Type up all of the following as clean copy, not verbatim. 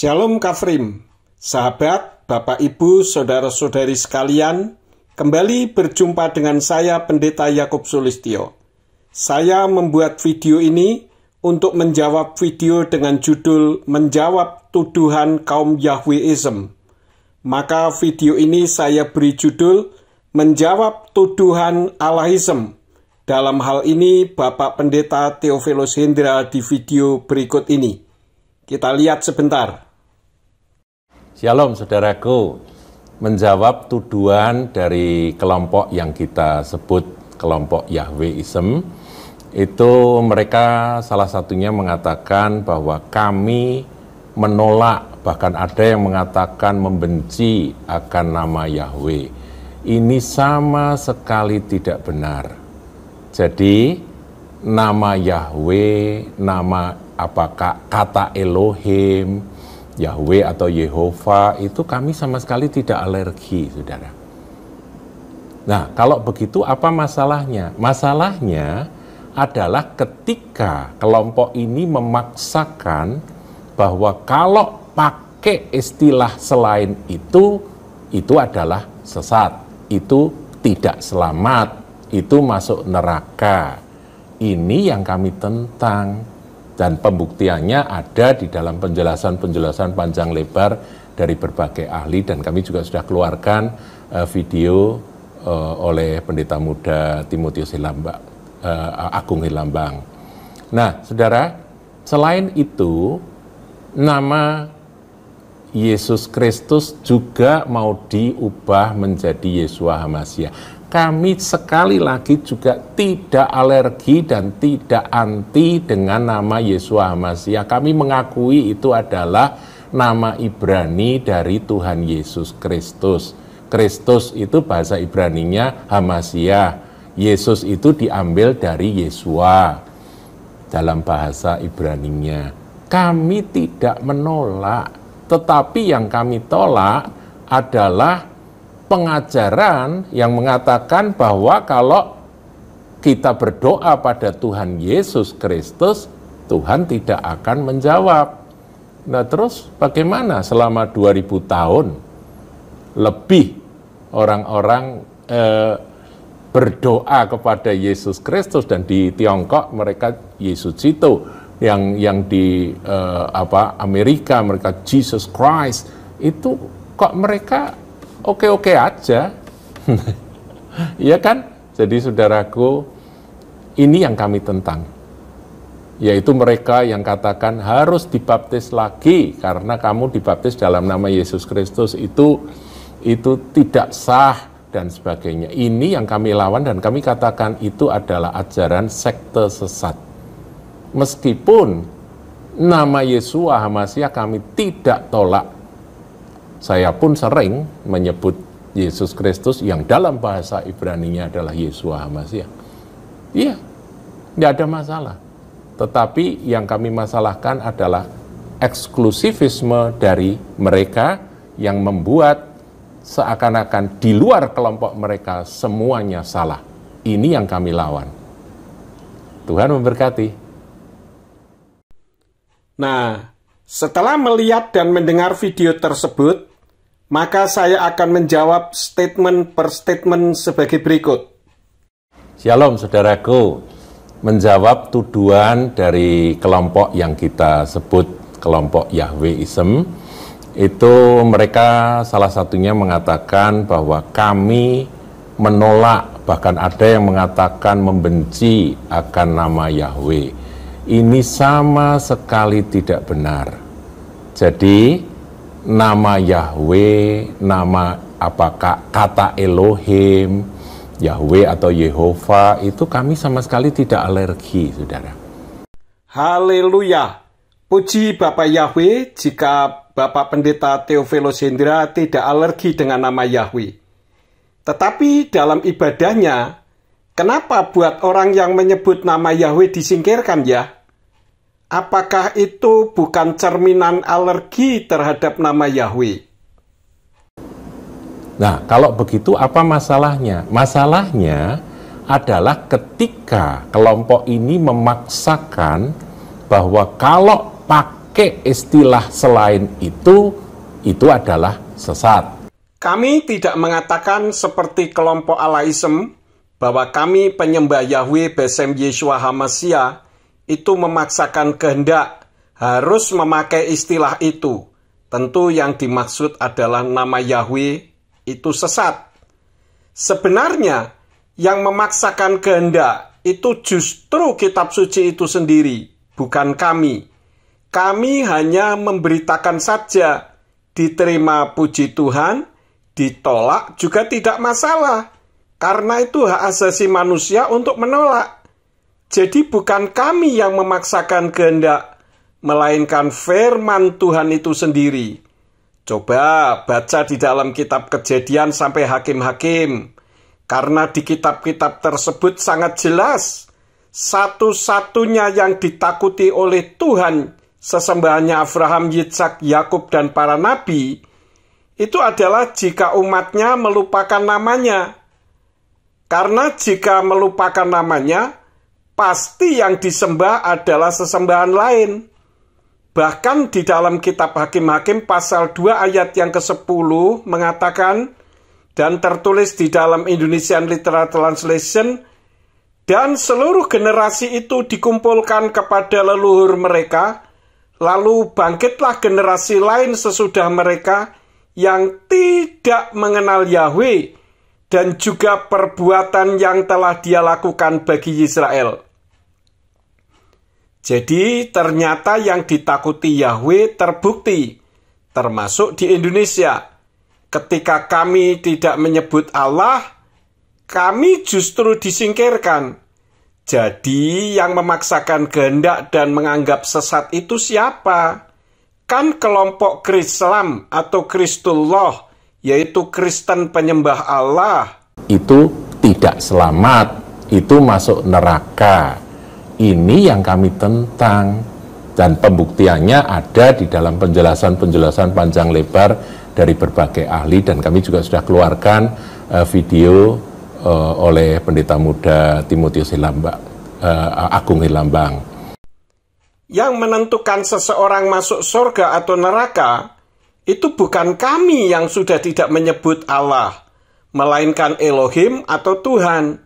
Shalom Kafrim, sahabat, Bapak Ibu, Saudara-saudari sekalian, kembali berjumpa dengan saya Pendeta Yakub Sulistyo. Saya membuat video ini untuk menjawab video dengan judul Menjawab Tuduhan Kaum Yahweism. Maka video ini saya beri judul Menjawab Tuduhan Allahism. Dalam hal ini Bapak Pendeta Theophilus Hendra di video berikut ini. Kita lihat sebentar. Shalom saudaraku, menjawab tuduhan dari kelompok yang kita sebut kelompok Yahweism, itu mereka salah satunya mengatakan bahwa kami menolak, bahkan ada yang mengatakan membenci akan nama Yahweh. Ini sama sekali tidak benar. Jadi nama Yahweh, nama apakah kata Elohim, Yahweh atau Yehova, itu kami sama sekali tidak alergi, saudara. Nah, kalau begitu apa masalahnya? Masalahnya adalah ketika kelompok ini memaksakan bahwa kalau pakai istilah selain itu adalah sesat, itu tidak selamat, itu masuk neraka. Ini yang kami tentang. Dan pembuktiannya ada di dalam penjelasan-penjelasan panjang lebar dari berbagai ahli, dan kami juga sudah keluarkan video oleh pendeta muda Timotius Agung Hilambang. Nah, saudara, selain itu, nama Yesus Kristus juga mau diubah menjadi Yeshua HaMashiach. Kami sekali lagi juga tidak alergi dan tidak anti dengan nama Yeshua HaMashiach. Kami mengakui itu adalah nama Ibrani dari Tuhan Yesus Kristus. Kristus itu bahasa Ibraninya HaMashiach. Yesus itu diambil dari Yeshua dalam bahasa Ibraninya. Kami tidak menolak, tetapi yang kami tolak adalah pengajaran yang mengatakan bahwa kalau kita berdoa pada Tuhan Yesus Kristus, Tuhan tidak akan menjawab. Nah, terus bagaimana selama 2000 tahun lebih orang-orang berdoa kepada Yesus Kristus, dan di Tiongkok mereka Yesus itu, yang di Amerika mereka Jesus Christ, itu kok mereka oke-oke aja. Iya kan? Jadi saudaraku, ini yang kami tentang. Yaitu mereka yang katakan harus dibaptis lagi karena kamu dibaptis dalam nama Yesus Kristus, itu tidak sah dan sebagainya. Ini yang kami lawan, dan kami katakan itu adalah ajaran sekte sesat. Meskipun nama Yeshua HaMashiach kami tidak tolak, saya pun sering menyebut Yesus Kristus yang dalam bahasa Ibraninya adalah Yeshua HaMashiach. Iya, tidak ada masalah. Tetapi yang kami masalahkan adalah eksklusivisme dari mereka yang membuat seakan-akan di luar kelompok mereka semuanya salah. Ini yang kami lawan. Tuhan memberkati. Nah, setelah melihat dan mendengar video tersebut, maka saya akan menjawab statement per statement sebagai berikut. Shalom saudaraku, menjawab tuduhan dari kelompok yang kita sebut kelompok Yahweism, itu mereka salah satunya mengatakan bahwa kami menolak, bahkan ada yang mengatakan membenci akan nama Yahweh. Ini sama sekali tidak benar. Jadi nama Yahweh, nama apakah kata Elohim, Yahweh atau Yehova, itu kami sama sekali tidak alergi, saudara. Haleluya. Puji Bapak Yahweh jika Bapak Pendeta Theophilus Hendra tidak alergi dengan nama Yahweh. Tetapi dalam ibadahnya, kenapa buat orang yang menyebut nama Yahweh disingkirkan ya? Apakah itu bukan cerminan alergi terhadap nama Yahweh? Nah, kalau begitu apa masalahnya? Masalahnya adalah ketika kelompok ini memaksakan bahwa kalau pakai memakai istilah selain itu adalah sesat. Kami tidak mengatakan seperti kelompok Alaism bahwa kami penyembah Yahweh Besem Yeshua HaMashiach itu memaksakan kehendak harus memakai istilah itu. Tentu yang dimaksud adalah nama Yahweh itu sesat. Sebenarnya yang memaksakan kehendak itu justru kitab suci itu sendiri, bukan kami. Kami hanya memberitakan saja, diterima puji Tuhan, ditolak juga tidak masalah, karena itu hak asasi manusia untuk menolak. Jadi bukan kami yang memaksakan kehendak, melainkan firman Tuhan itu sendiri. Coba baca di dalam kitab Kejadian sampai Hakim-Hakim, karena di kitab-kitab tersebut sangat jelas, satu-satunya yang ditakuti oleh Tuhan, sesembahannya Abraham, Yitzhak, Yakub, dan para nabi, itu adalah jika umatnya melupakan namanya. Karena jika melupakan namanya, pasti yang disembah adalah sesembahan lain. Bahkan di dalam kitab Hakim-Hakim pasal 2 ayat yang ke-10 mengatakan, dan tertulis di dalam Indonesian Literal Translation, dan seluruh generasi itu dikumpulkan kepada leluhur mereka, lalu bangkitlah generasi lain sesudah mereka yang tidak mengenal Yahweh dan juga perbuatan yang telah dia lakukan bagi Israel. Jadi ternyata yang ditakuti Yahweh terbukti, termasuk di Indonesia. Ketika kami tidak menyebut Allah, kami justru disingkirkan. Jadi yang memaksakan kehendak dan menganggap sesat itu siapa? Kan kelompok Krislam atau Kristullah, yaitu Kristen penyembah Allah. Itu tidak selamat, itu masuk neraka. Ini yang kami tentang. Dan pembuktiannya ada di dalam penjelasan-penjelasan panjang lebar dari berbagai ahli, dan kami juga sudah keluarkan video oleh pendeta muda Timotius Agung Hilambang. Yang menentukan seseorang masuk surga atau neraka, itu bukan kami yang sudah tidak menyebut Allah, melainkan Elohim atau Tuhan.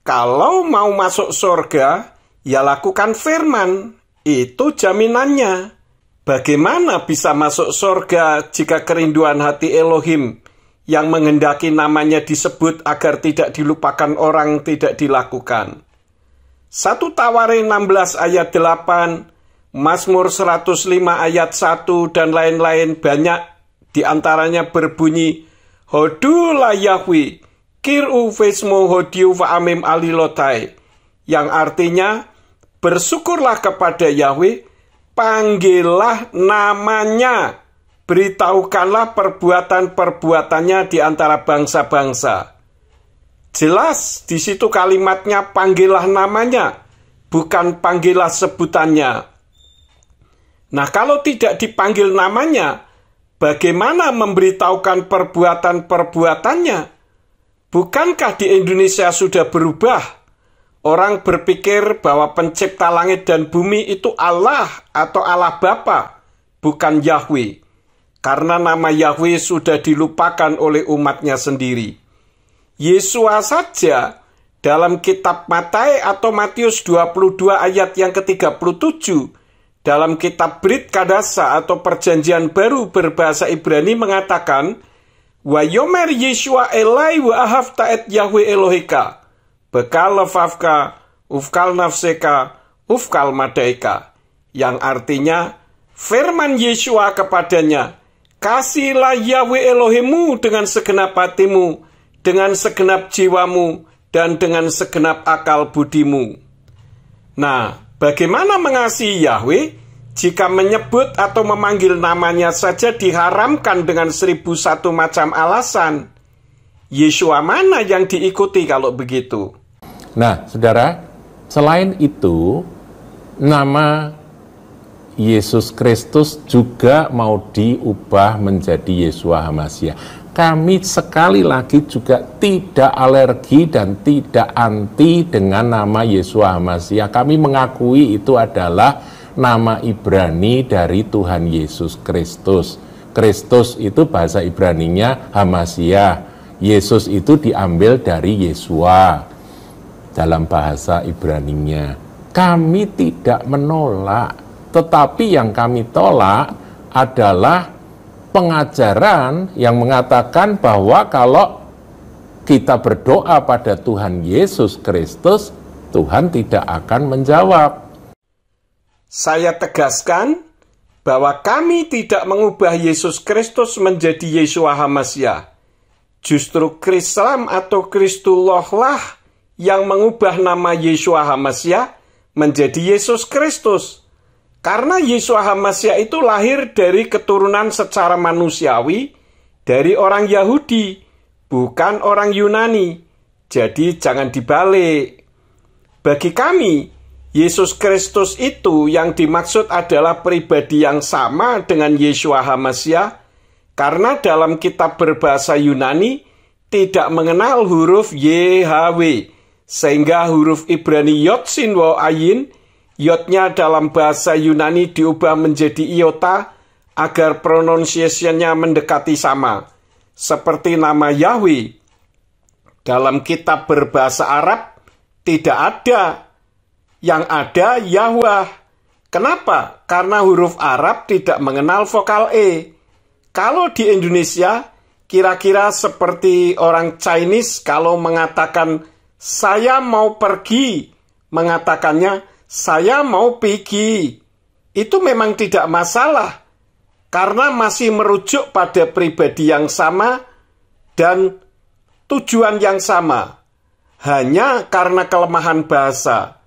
Kalau mau masuk surga, ya lakukan firman, itu jaminannya. Bagaimana bisa masuk surga jika kerinduan hati Elohim yang menghendaki namanya disebut agar tidak dilupakan orang tidak dilakukan? 1 Tawarin 16 ayat 8, Mazmur 105 ayat 1, dan lain-lain banyak diantaranya berbunyi, Hodulah Yahweh, Kir'u Vesmo Hodiu Va'amim Alilotai, yang artinya, bersyukurlah kepada Yahweh, panggillah namanya, beritahukanlah perbuatan-perbuatannya di antara bangsa-bangsa. Jelas di situ kalimatnya panggillah namanya, bukan panggillah sebutannya. Nah, kalau tidak dipanggil namanya, bagaimana memberitahukan perbuatan-perbuatannya? Bukankah di Indonesia sudah berubah? Orang berpikir bahwa pencipta langit dan bumi itu Allah atau Allah Bapa, bukan Yahweh. Karena nama Yahweh sudah dilupakan oleh umatnya sendiri. Yesua saja dalam kitab Matius atau Matius 22 ayat yang ke-37, dalam kitab Brit Kadasa atau Perjanjian Baru berbahasa Ibrani mengatakan, Wa yomer Yeshua elai wa ahavta et Yahweh Elohika, bekal lefafka, ufkal nafseka, ufkal madaika, yang artinya, firman Yeshua kepadanya, kasihlah Yahweh Elohimmu dengan segenap hatimu, dengan segenap jiwamu, dan dengan segenap akal budimu. Nah, bagaimana mengasihi Yahweh jika menyebut atau memanggil namanya saja diharamkan dengan 1001 macam alasan? Yeshua mana yang diikuti kalau begitu? Nah, saudara, selain itu, nama Yesus Kristus juga mau diubah menjadi Yeshua HaMashiach. Kami sekali lagi juga tidak alergi dan tidak anti dengan nama Yeshua HaMashiach. Kami mengakui itu adalah nama Ibrani dari Tuhan Yesus Kristus. Kristus itu bahasa Ibraninya Hamasyah. Yesus itu diambil dari Yesua dalam bahasa Ibraninya. Kami tidak menolak, tetapi yang kami tolak adalah pengajaran yang mengatakan bahwa kalau kita berdoa pada Tuhan Yesus Kristus, Tuhan tidak akan menjawab. Saya tegaskan bahwa kami tidak mengubah Yesus Kristus menjadi Yeshua Hamasyah. Justru Krislam atau Kristullah lah yang mengubah nama Yeshua Hamasyah menjadi Yesus Kristus. Karena Yeshua Hamasyah itu lahir dari keturunan secara manusiawi dari orang Yahudi, bukan orang Yunani. Jadi jangan dibalik. Bagi kami, Yesus Kristus itu yang dimaksud adalah pribadi yang sama dengan Yeshua Hamasyah, karena dalam kitab berbahasa Yunani tidak mengenal huruf YHW, sehingga huruf Ibrani Yod Sin Waw Ayin, Yodnya dalam bahasa Yunani diubah menjadi iota agar pronunciation-nya mendekati sama. Seperti nama Yahweh, dalam kitab berbahasa Arab tidak ada. Yang ada Yahweh. Kenapa? Karena huruf Arab tidak mengenal vokal E. Kalau di Indonesia, kira-kira seperti orang Chinese kalau mengatakan saya mau pergi, mengatakannya saya mau pergi. Itu memang tidak masalah, karena masih merujuk pada pribadi yang sama dan tujuan yang sama. Hanya karena kelemahan bahasa.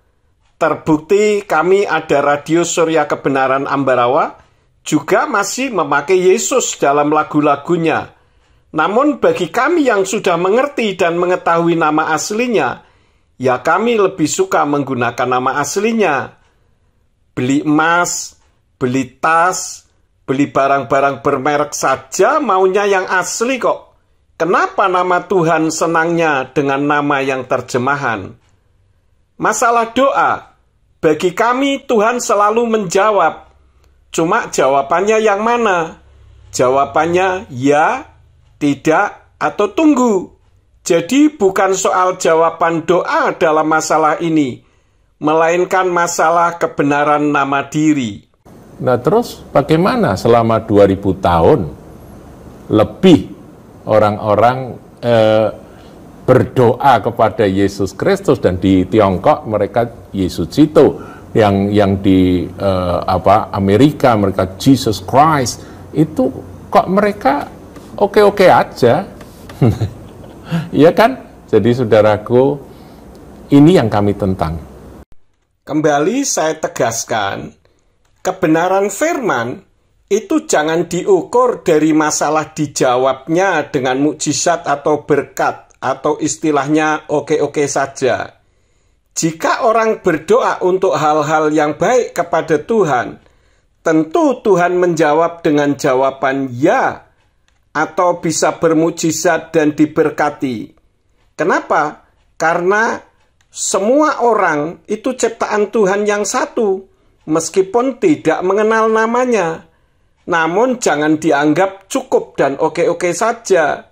Terbukti kami ada Radio Surya Kebenaran Ambarawa juga masih memakai Yesus dalam lagu-lagunya. Namun bagi kami yang sudah mengerti dan mengetahui nama aslinya, ya kami lebih suka menggunakan nama aslinya. Beli emas, beli tas, beli barang-barang bermerek saja maunya yang asli kok. Kenapa nama Tuhan senangnya dengan nama yang terjemahan? Masalah doa, bagi kami Tuhan selalu menjawab. Cuma jawabannya yang mana? Jawabannya ya, tidak, atau tunggu. Jadi bukan soal jawaban doa dalam masalah ini, melainkan masalah kebenaran nama diri. Nah terus bagaimana selama 2000 tahun lebih orang-orang berdoa kepada Yesus Kristus, dan di Tiongkok mereka Yesus itu, yang di Amerika mereka Jesus Christ, itu kok mereka oke-oke aja. Iya kan? Jadi saudaraku, ini yang kami tentang. Kembali saya tegaskan, kebenaran firman itu jangan diukur dari masalah dijawabnya dengan mukjizat atau berkat, atau istilahnya oke-oke saja. Jika orang berdoa untuk hal-hal yang baik kepada Tuhan, tentu Tuhan menjawab dengan jawaban ya, atau bisa bermukjizat dan diberkati. Kenapa? Karena semua orang itu ciptaan Tuhan yang satu, meskipun tidak mengenal namanya. Namun jangan dianggap cukup dan oke-oke saja.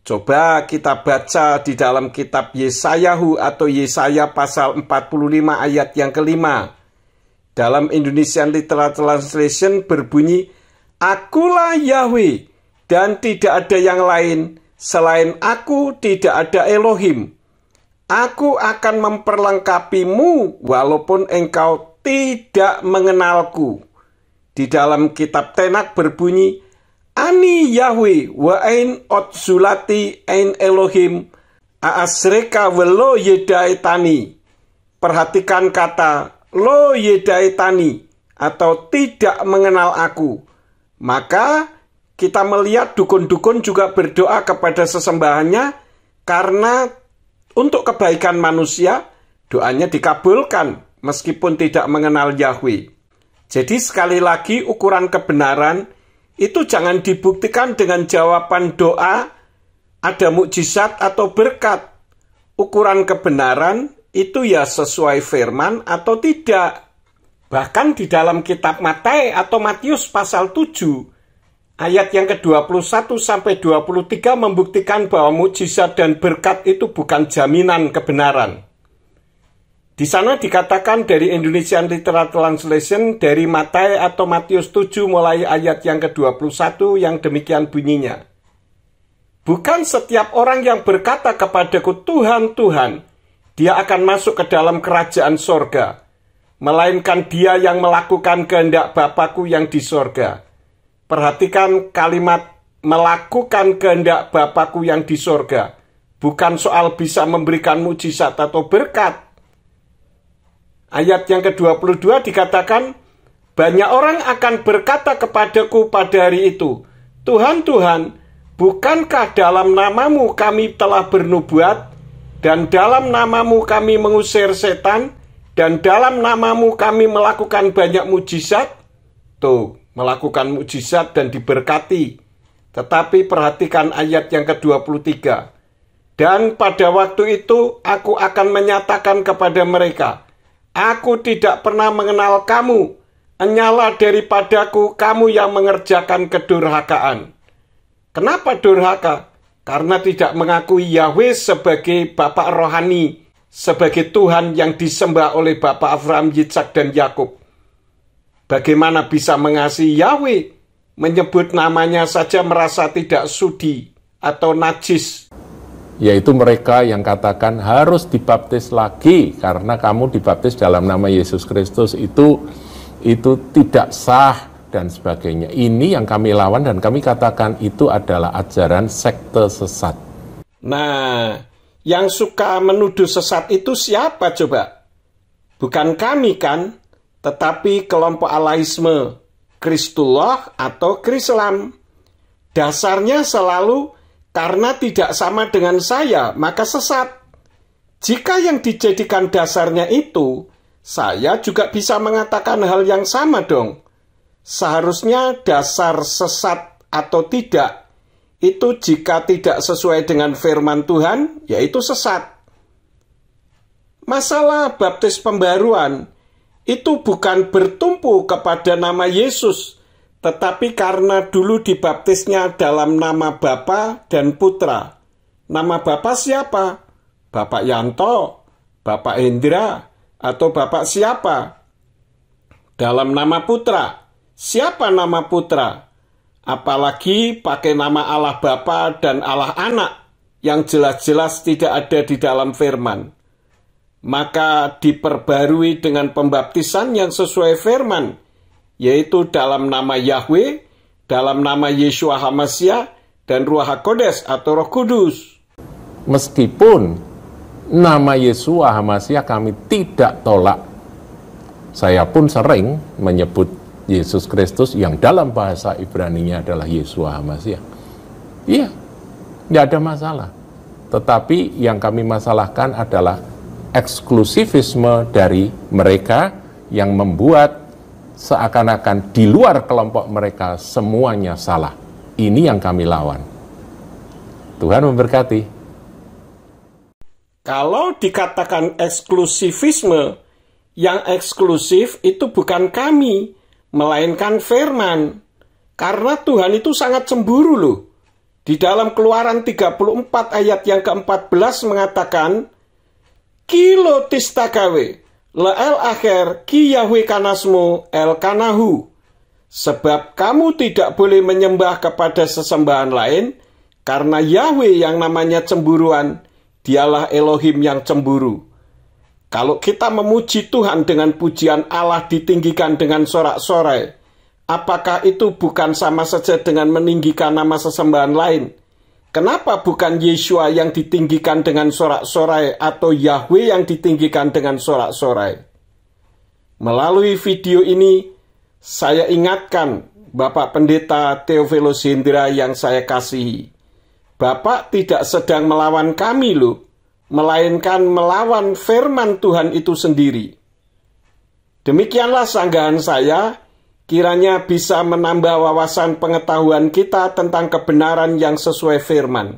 Coba kita baca di dalam kitab Yesayahu atau Yesaya pasal 45 ayat yang kelima. Dalam Indonesian Literal Translation berbunyi, Akulah Yahweh dan tidak ada yang lain, selain aku tidak ada Elohim. Aku akan memperlengkapimu walaupun engkau tidak mengenalku. Di dalam kitab Tenak berbunyi, Ani Yahweh wa ain otzulati ain Elohim aasreka velo yedaetani. Perhatikan kata lo yedaetani atau tidak mengenal aku. Maka kita melihat dukun-dukun juga berdoa kepada sesembahannya karena untuk kebaikan manusia doanya dikabulkan meskipun tidak mengenal Yahweh. Jadi sekali lagi ukuran kebenaran itu jangan dibuktikan dengan jawaban doa, ada mukjizat atau berkat. Ukuran kebenaran itu ya sesuai firman atau tidak. Bahkan di dalam kitab Matius atau Matius pasal 7, ayat yang ke-21 sampai 23 membuktikan bahwa mukjizat dan berkat itu bukan jaminan kebenaran. Di sana dikatakan dari Indonesian Literal Translation dari Matius atau Matius 7 mulai ayat yang ke-21 yang demikian bunyinya. Bukan setiap orang yang berkata kepadaku Tuhan, Tuhan, dia akan masuk ke dalam kerajaan sorga, melainkan dia yang melakukan kehendak Bapa-Ku yang di sorga. Perhatikan kalimat melakukan kehendak Bapa-Ku yang di sorga. Bukan soal bisa memberikan mukjizat atau berkat. Ayat yang ke-22 dikatakan, banyak orang akan berkata kepadaku pada hari itu, Tuhan, Tuhan, bukankah dalam namamu kami telah bernubuat, dan dalam namamu kami mengusir setan, dan dalam namamu kami melakukan banyak mukjizat? Tuh, melakukan mukjizat dan diberkati. Tetapi perhatikan ayat yang ke-23. Dan pada waktu itu aku akan menyatakan kepada mereka, aku tidak pernah mengenal kamu. Enyalah daripadaku kamu yang mengerjakan kedurhakaan. Kenapa durhaka? Karena tidak mengakui Yahweh sebagai Bapa rohani, sebagai Tuhan yang disembah oleh Bapa Abraham, Yitzhak, dan Yakub. Bagaimana bisa mengasihi Yahweh? Menyebut namanya saja merasa tidak sudi atau najis. Yaitu mereka yang katakan harus dibaptis lagi karena kamu dibaptis dalam nama Yesus Kristus itu tidak sah dan sebagainya. Ini yang kami lawan dan kami katakan itu adalah ajaran sekte sesat. Nah, yang suka menuduh sesat itu siapa coba? Bukan kami kan, tetapi kelompok alaisme, Kristullah atau Krislam. Dasarnya selalu karena tidak sama dengan saya, maka sesat. Jika yang dijadikan dasarnya itu, saya juga bisa mengatakan hal yang sama dong. Seharusnya dasar sesat atau tidak, itu jika tidak sesuai dengan firman Tuhan, yaitu sesat. Masalah baptis pembaruan, itu bukan bertumpu kepada nama Yesus, tetapi karena dulu dibaptisnya dalam nama Bapa dan Putra. Nama Bapa siapa? Bapak Yanto, Bapak Hendra, atau Bapak siapa? Dalam nama Putra. Siapa nama Putra? Apalagi pakai nama Allah Bapa dan Allah Anak, yang jelas-jelas tidak ada di dalam firman. Maka diperbarui dengan pembaptisan yang sesuai firman, yaitu dalam nama Yahweh, dalam nama Yeshua HaMashiach, dan Ruach HaKodes atau Roh Kudus. Meskipun nama Yeshua HaMashiach kami tidak tolak, saya pun sering menyebut Yesus Kristus yang dalam bahasa Ibrani-nya adalah Yeshua HaMashiach. Iya, tidak ada masalah. Tetapi yang kami masalahkan adalah eksklusifisme dari mereka yang membuat seakan-akan di luar kelompok mereka semuanya salah. Ini yang kami lawan. Tuhan memberkati. Kalau dikatakan eksklusifisme, yang eksklusif itu bukan kami, melainkan firman. Karena Tuhan itu sangat cemburu loh. Di dalam Keluaran 34 ayat yang ke-14 mengatakan, Kilo tistakawe, La'el akhir ki Yahweh kanasmu el kanahu. Sebab kamu tidak boleh menyembah kepada sesembahan lain, karena Yahweh yang namanya cemburuan, dialah Elohim yang cemburu. Kalau kita memuji Tuhan dengan pujian Allah ditinggikan dengan sorak-sorai, apakah itu bukan sama saja dengan meninggikan nama sesembahan lain? Kenapa bukan Yeshua yang ditinggikan dengan sorak-sorai atau Yahweh yang ditinggikan dengan sorak-sorai? Melalui video ini, saya ingatkan Bapak Pendeta Theophilus Hendra yang saya kasihi. Bapak tidak sedang melawan kami loh, melainkan melawan firman Tuhan itu sendiri. Demikianlah sanggahan saya, kiranya bisa menambah wawasan pengetahuan kita tentang kebenaran yang sesuai firman.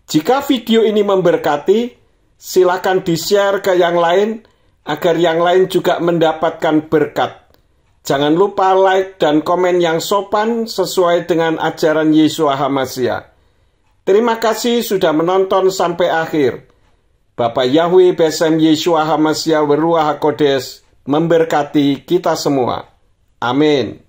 Jika video ini memberkati, silakan di-share ke yang lain, agar yang lain juga mendapatkan berkat. Jangan lupa like dan komen yang sopan sesuai dengan ajaran Yeshua HaMashiach. Terima kasih sudah menonton sampai akhir. Bapak Yahweh Besem Yeshua HaMashiach Beruah HaKodes memberkati kita semua. Amin.